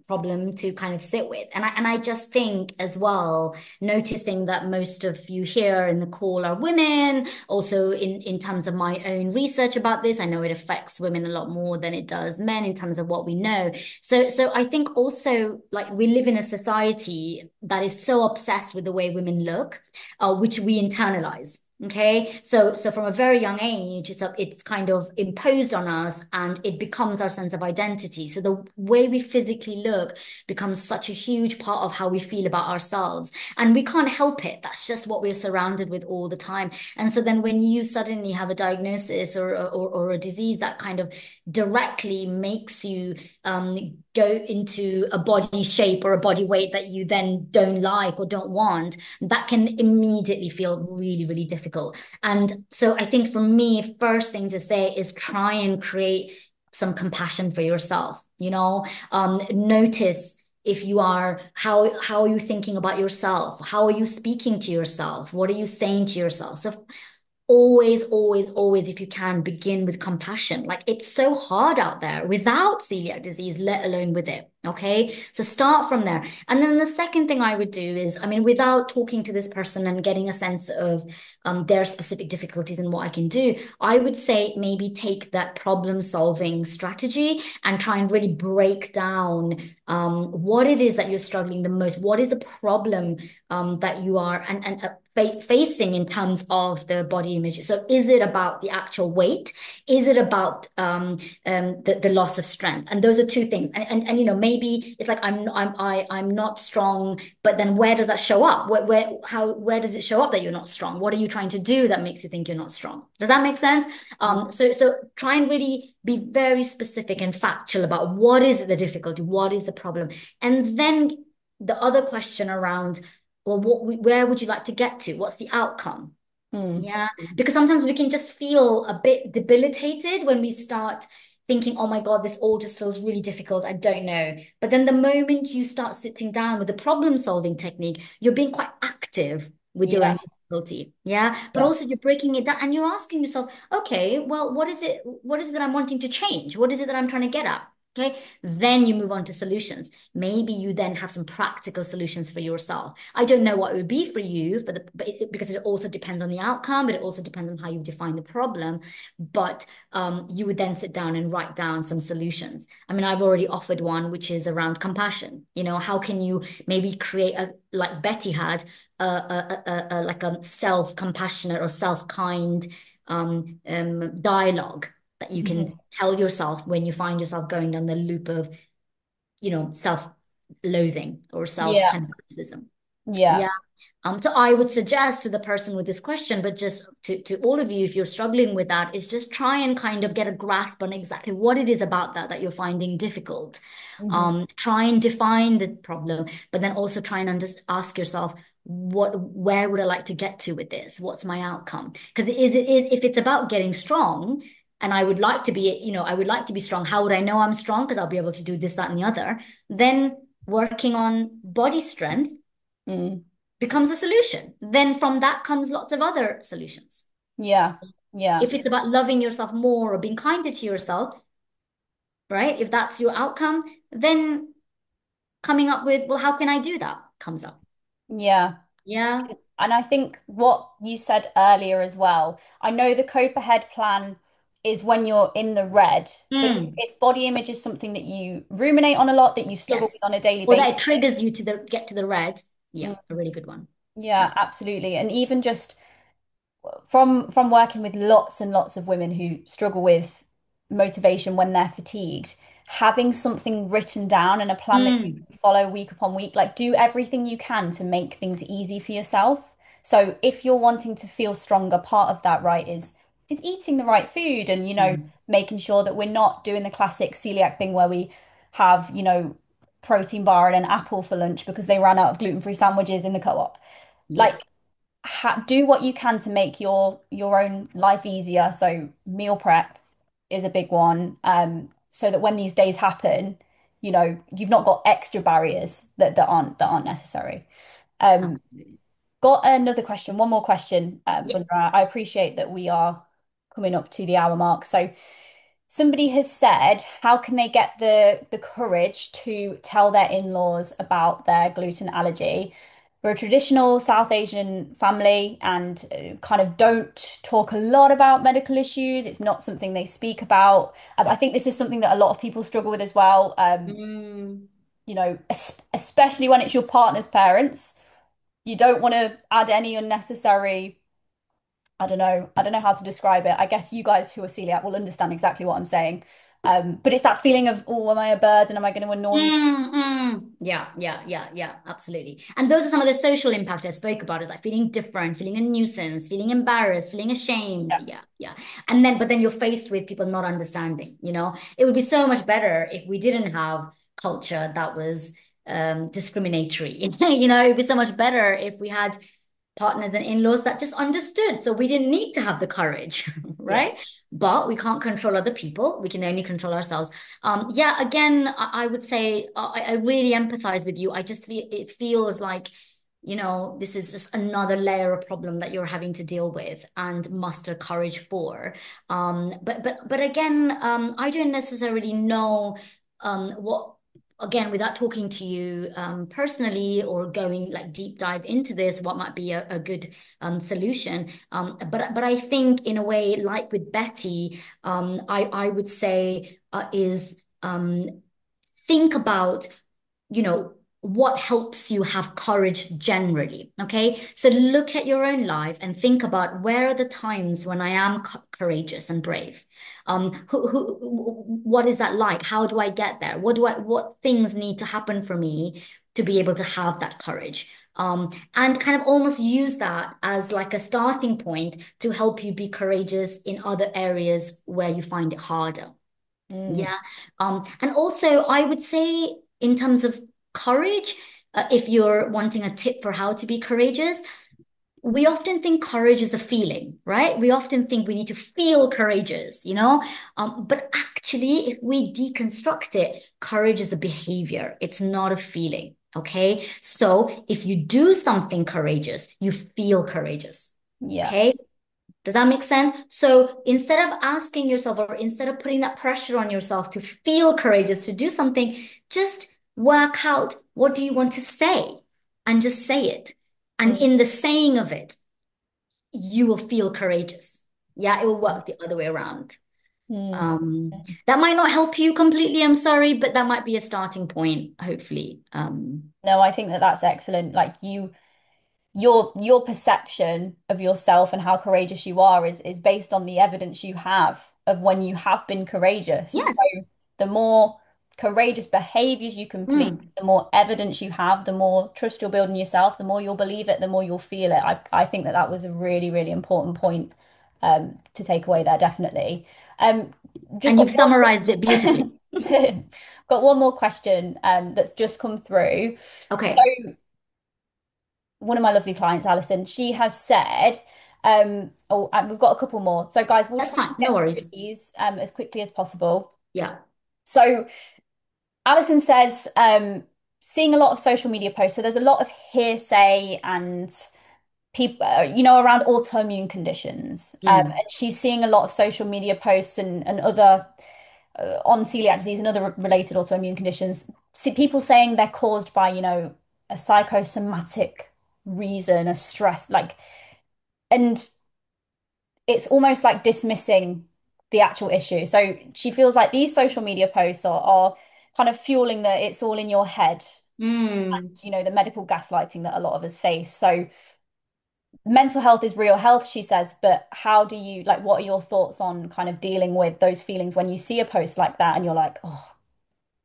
problem to kind of sit with. And I just think as well, noticing that most of you here in the call are women, also in terms of my own research about this, I know it affects women a lot more than it does men in terms of what we know. So I think also like we live in a society that is so obsessed with the way women look, which we internalize. Okay, so from a very young age, it's kind of imposed on us, and it becomes our sense of identity. So the way we physically look becomes such a huge part of how we feel about ourselves, and we can't help it. That's just what we're surrounded with all the time. And so then when you suddenly have a diagnosis or a disease that kind of directly makes you go into a body shape or a body weight that you then don't like or don't want, that can immediately feel really, really difficult. And so I think for me, first thing to say is try and create some compassion for yourself. Notice if you are how are you thinking about yourself? How are you speaking to yourself? What are you saying to yourself? So always, always, always, if you can, begin with compassion. Like it's so hard out there without celiac disease, let alone with it. Okay. So start from there. And then the second thing I would do is, I mean, without talking to this person and getting a sense of their specific difficulties and what I can do, I would say maybe take that problem solving strategy and try and really break down what it is that you're struggling the most. What is the problem that you are facing in terms of the body image? So is it about the actual weight? Is it about the loss of strength? And those are two things. And maybe it's like I'm not strong, but then where does that show up? Where does it show up that you're not strong? What are you trying to do that makes you think you're not strong? Does that make sense? So try and really be very specific and factual about what is the difficulty, what is the problem, and then the other question around, well, where would you like to get to? What's the outcome? Mm. Yeah, because sometimes we can just feel a bit debilitated when we start thinking, oh my God, this all just feels really difficult. I don't know. But then the moment you start sitting down with the problem solving technique, you're being quite active with your Yeah, own difficulty. Yeah. But yeah, also you're breaking it down and you're asking yourself, okay, well, what is it? What is it that I'm wanting to change? What is it that I'm trying to get at? Okay. Then you move on to solutions. Maybe you then have some practical solutions for yourself. I don't know what it would be for you because it also depends on the outcome, but it also depends on how you define the problem. But you would then sit down and write down some solutions. I mean, I've already offered one, which is around compassion. How can you maybe create like Betty had, like a self-compassionate or self-kind dialogue that you Mhm. can tell yourself when you find yourself going down the loop of, self-loathing or self Yeah. kind of criticism. Yeah. Yeah. So I would suggest to the person with this question, but just to all of you, if you're struggling with that, is just try and kind of get a grasp on exactly what it is about that you're finding difficult. Mhm. Try and define the problem, but then also try and ask yourself, where would I like to get to with this? What's my outcome? Because if it's about getting strong, and I would like to be, I would like to be strong. How would I know I'm strong? Because I'll be able to do this, that, and the other. Then working on body strength Mm. becomes a solution. Then from that comes lots of other solutions. Yeah. Yeah. If it's about loving yourself more or being kinder to yourself, right? If that's your outcome, then coming up with, well, how can I do that comes up. Yeah. Yeah. And I think what you said earlier as well, I know the cope ahead plan is when you're in the red, but Mm, if body image is something that you ruminate on a lot, that you struggle with yes. on a daily Or basis. that it triggers you to get to the red. Yeah, Mm, a really good one. yeah, Yeah. absolutely. And even just from working with lots and lots of women who struggle with motivation when they're fatigued, having something written down and a plan that you Mm, can follow week upon week, like do everything you can to make things easy for yourself. So if you're wanting to feel stronger, part of that, right, is eating the right food and, mm, making sure that we're not doing the classic celiac thing where we have, protein bar and an apple for lunch because they ran out of gluten-free sandwiches in the co-op. yeah. Like do what you can to make your own life easier. So meal prep is a big one. So that when these days happen, you've not got extra barriers that aren't necessary. Um, Absolutely. got another question, one more question, Yes. Gundra. I appreciate that we are coming up to the hour mark. So somebody has said, how can they get the courage to tell their in-laws about their gluten allergy? We're a traditional South Asian family and kind of don't talk a lot about medical issues. It's not something they speak about. I think this is something that a lot of people struggle with as well. Mm, Especially when it's your partner's parents. You don't want to add any unnecessary, I don't know how to describe it. I guess you guys who are celiac will understand exactly what I'm saying. But it's that feeling of, oh, am I a burden? Am I going to annoy you? Yeah, yeah, yeah, yeah, absolutely. And those are some of the social impact I spoke about, is like feeling different, feeling a nuisance, feeling embarrassed, feeling ashamed. Yeah, Yeah, yeah. But then you're faced with people not understanding, you know? It would be so much better if we didn't have culture that was discriminatory. It would be so much better if we had partners and in-laws that just understood. So we didn't need to have the courage, yeah, right? But we can't control other people. We can only control ourselves. Yeah, again, I would say I really empathize with you. I just feel it feels like, this is just another layer of problem that you're having to deal with and muster courage for. But again, I don't necessarily know what again, without talking to you personally or going like deep dive into this, what might be a good solution. But I think in a way, like with Betty, I would say is think about, what helps you have courage generally. Okay. So look at your own life and think about where are the times when I am courageous and brave. What is that like? How do I get there? What things need to happen for me to be able to have that courage? And kind of almost use that as like a starting point to help you be courageous in other areas where you find it harder. mm, Yeah. And also, I would say, in terms of courage, if you're wanting a tip for how to be courageous, we often think courage is a feeling, right? We often think we need to feel courageous, But actually, if we deconstruct it, courage is a behavior, it's not a feeling. Okay. So if you do something courageous, you feel courageous. yeah, Okay. Does that make sense? So instead of asking yourself or instead of putting that pressure on yourself to feel courageous to do something, just work out what do you want to say and just say it. And mm, in the saying of it, you will feel courageous. Yeah, it will work the other way around. mm. That might not help you completely, I'm sorry, but that might be a starting point, hopefully. No, I think that that's excellent. Like your perception of yourself and how courageous you are is based on the evidence you have of when you have been courageous. Yes. So the more courageous behaviors you complete, Mm. the more evidence you have, the more trust you'll build in yourself, the more you'll believe it, the more you'll feel it. I think that that was a really, really important point to take away there, definitely. Um, just And got you've summarized it one, beautifully. got one more question that's just come through. Okay. So one of my lovely clients, Alison, she has said, oh, and we've got a couple more. So, guys, we'll That's try and fine. No get through worries. these as quickly as possible. Yeah. So, Alison says, seeing a lot of social media posts. So, there's a lot of hearsay and people, around autoimmune conditions. Mm. And she's seeing a lot of social media posts and other on celiac disease and other related autoimmune conditions. See people saying they're caused by, a psychosomatic reason, a stress, like, and it's almost like dismissing the actual issue. So she feels like these social media posts are kind of fueling that it's all in your head, Mm. the medical gaslighting that a lot of us face. So mental health is real health, she says, but how do you like what are your thoughts on kind of dealing with those feelings when you see a post like that and you're like, oh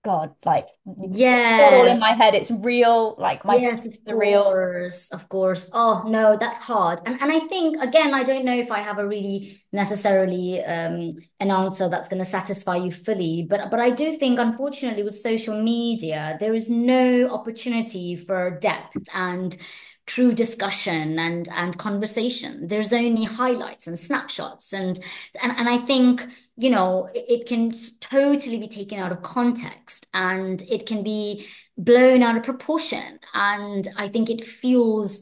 God, like it's not all in Yes. my head, it's real, like my Yes, symptoms of are real. course, of course. Oh no, that's hard. And I think again, I don't know if I have a really necessarily an answer that's going to satisfy you fully, but I do think unfortunately with social media, there is no opportunity for depth and true discussion and conversation. There's only highlights and snapshots and I think it can totally be taken out of context and it can be blown out of proportion. And I think it fuels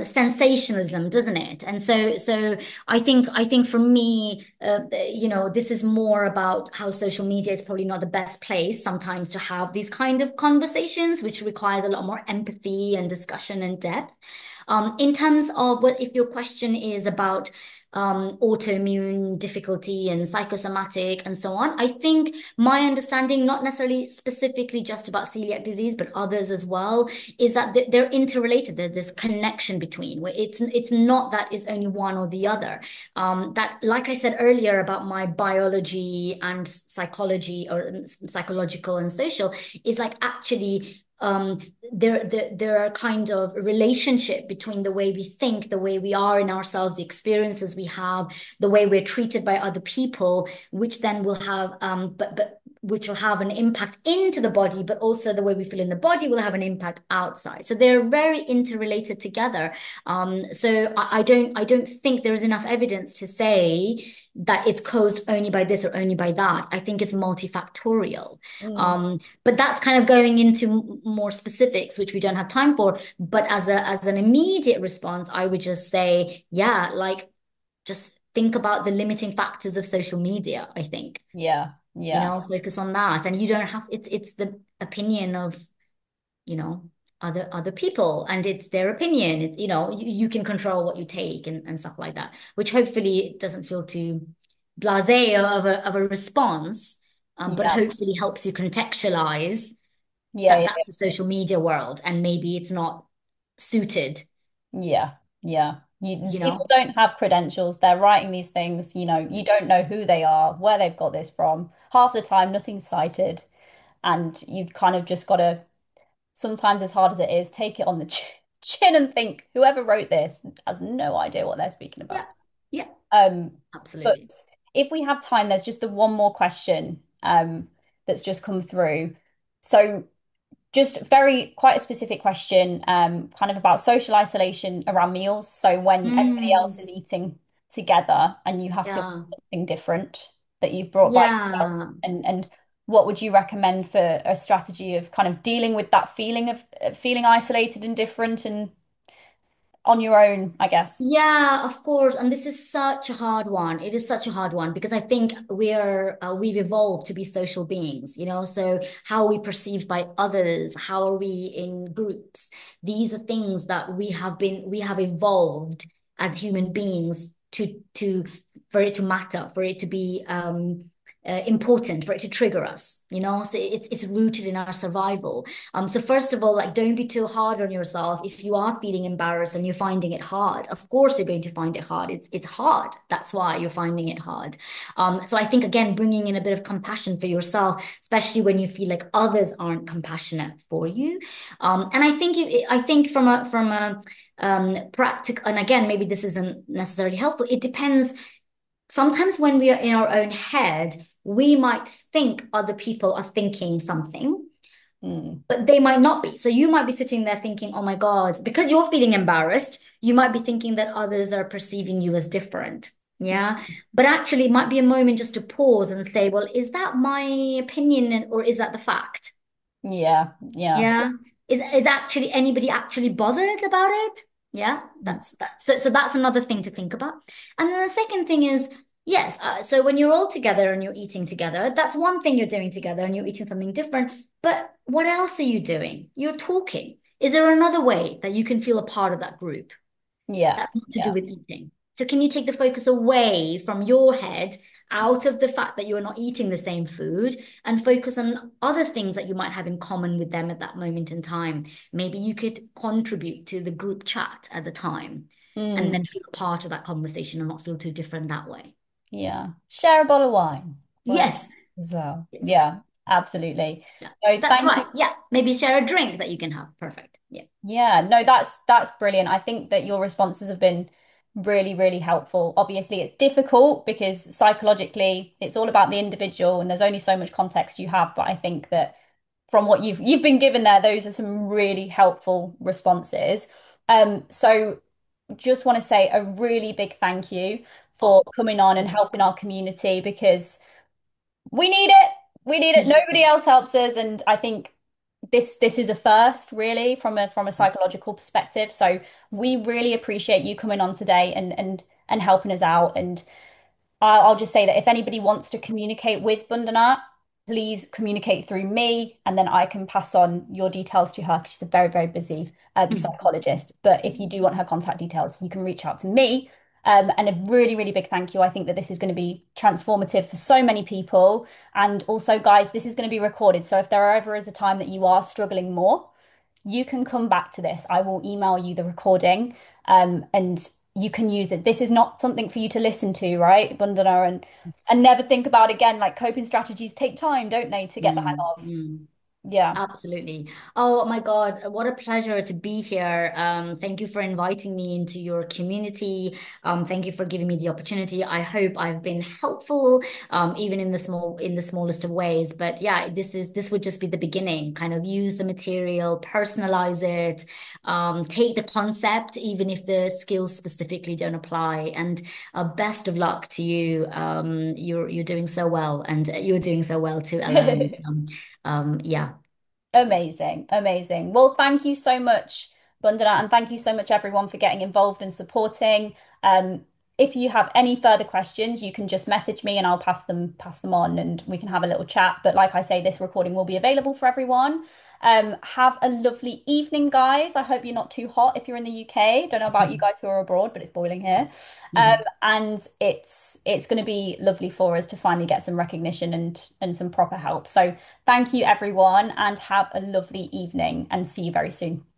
sensationalism, doesn't it? And so I think for me, this is more about how social media is probably not the best place sometimes to have these kind of conversations, which requires a lot more empathy and discussion and depth. In terms of what if your question is about autoimmune difficulty and psychosomatic and so on. I think my understanding, not necessarily specifically just about celiac disease, but others as well, is that they're interrelated. There's this connection between where it's not that it's only one or the other. That, like I said earlier about my biology and psychology or psychological and social, is like actually there are kind of relationship between the way we think, the way we are in ourselves, the experiences we have, the way we're treated by other people, which then will have but which will have an impact into the body, but also the way we feel in the body will have an impact outside. So they're very interrelated together. So I don't think there is enough evidence to say that it's caused only by this or only by that. I think it's multifactorial. Mm, But that's kind of going into more specifics, which we don't have time for. But as an immediate response, I would just say, yeah, like just think about the limiting factors of social media, I think. yeah, yeah, Focus on that. And you don't have it's the opinion of, you know, other people and it's their opinion. It's, you can control what you take and stuff like that, which hopefully doesn't feel too blasé of a response, but yeah, hopefully helps you contextualize yeah, that that's the social media world and maybe it's not suited, yeah, yeah. you People know? don't have credentials. They're writing these things, you don't know who they are, where they've got this from. Half the time, nothing's cited, and you've kind of just got to, sometimes as hard as it is, take it on the chin and think, whoever wrote this has no idea what they're speaking Yeah. about. Yeah, Um, but absolutely. if we have time, there's just the one more question that's just come through. So just quite a specific question, kind of about social isolation around meals. So when everybody else Mm, is eating together and you have to yeah. something different that you've brought by yourself, Yeah. and what would you recommend for a strategy of kind of dealing with that feeling of feeling isolated and different and on your own, I guess. Yeah, of course. And this is such a hard one. It is such a hard one because I think we've evolved to be social beings, so how are we perceived by others? How are we in groups? These are things that we have evolved as human beings to for it to matter, for it to be important for it to trigger us, you know? So it's rooted in our survival. So first of all, like don't be too hard on yourself. If you are feeling embarrassed and you're finding it hard, of course you're going to find it hard. It's hard. That's why you're finding it hard. So I think again, bringing in a bit of compassion for yourself, especially when you feel like others aren't compassionate for you. And I think from a practical, and again, maybe this isn't necessarily helpful. It depends. Sometimes when we are in our own head, we might think other people are thinking something, Mm. but they might not be. So you might be sitting there thinking, oh my God, because you're feeling embarrassed, you might be thinking that others are perceiving you as different. Yeah. But actually, it might be a moment just to pause and say, well, is that my opinion or is that the fact? Yeah, yeah. Yeah. Is actually anybody actually bothered about it? Yeah, that's that. So that's another thing to think about. And then the second thing is, yes, so when you're all together and you're eating together, that's one thing you're doing together and you're eating something different. But what else are you doing? You're talking. Is there another way that you can feel a part of that group? Yeah, That's not to do yeah. with eating. So can you take the focus away from your head, out of the fact that you're not eating the same food, and focus on other things that you might have in common with them at that moment in time? Maybe you could contribute to the group chat at the time and Mm. then feel a part of that conversation and not feel too different that way. Yeah. Share a bottle of wine. Works Yes. as well. Yes. Yeah, absolutely. Yeah. So That's thank you. right. Yeah. Maybe share a drink that you can have. Perfect. Yeah. Yeah, no, that's brilliant. I think that your responses have been really, really helpful. Obviously, it's difficult because psychologically it's all about the individual and there's only so much context you have. But I think that from what you've been given there, those are some really helpful responses. So just want to say a really big thank you for Oh. coming on and helping our community because we need it. We need it. Nobody else helps us, and I think this is a first, really, from a psychological perspective. So we really appreciate you coming on today and helping us out. And I'll just say that if anybody wants to communicate with Bundana, please communicate through me, and then I can pass on your details to her because she's a very, very busy psychologist. But if you do want her contact details, you can reach out to me. And a really, really big thank you. I think that this is going to be transformative for so many people. And also, guys, this is going to be recorded. So if there ever is a time that you are struggling more, you can come back to this. I will email you the recording, and you can use it. This is not something for you to listen to, right, Bandana, and never think about again. Like coping strategies take time, don't they, to get the hang Mm, of? mm. Yeah. Absolutely. Oh my God, what a pleasure to be here. Thank you for inviting me into your community. Thank you for giving me the opportunity. I hope I've been helpful, even in the smallest of ways. But yeah, this would just be the beginning. Kind of use the material, personalize it, take the concept, even if the skills specifically don't apply. And best of luck to you. You're doing so well, and you're doing so well too, Ella. And yeah. Amazing, amazing. Well, thank you so much, Bundana, and thank you so much, everyone, for getting involved and supporting. If you have any further questions, you can just message me and I'll pass them on and we can have a little chat. But like I say, this recording will be available for everyone. Have a lovely evening, guys. I hope you're not too hot if you're in the UK. Don't know about you guys who are abroad, but it's boiling here. And it's going to be lovely for us to finally get some recognition and some proper help. So thank you, everyone, and have a lovely evening and see you very soon.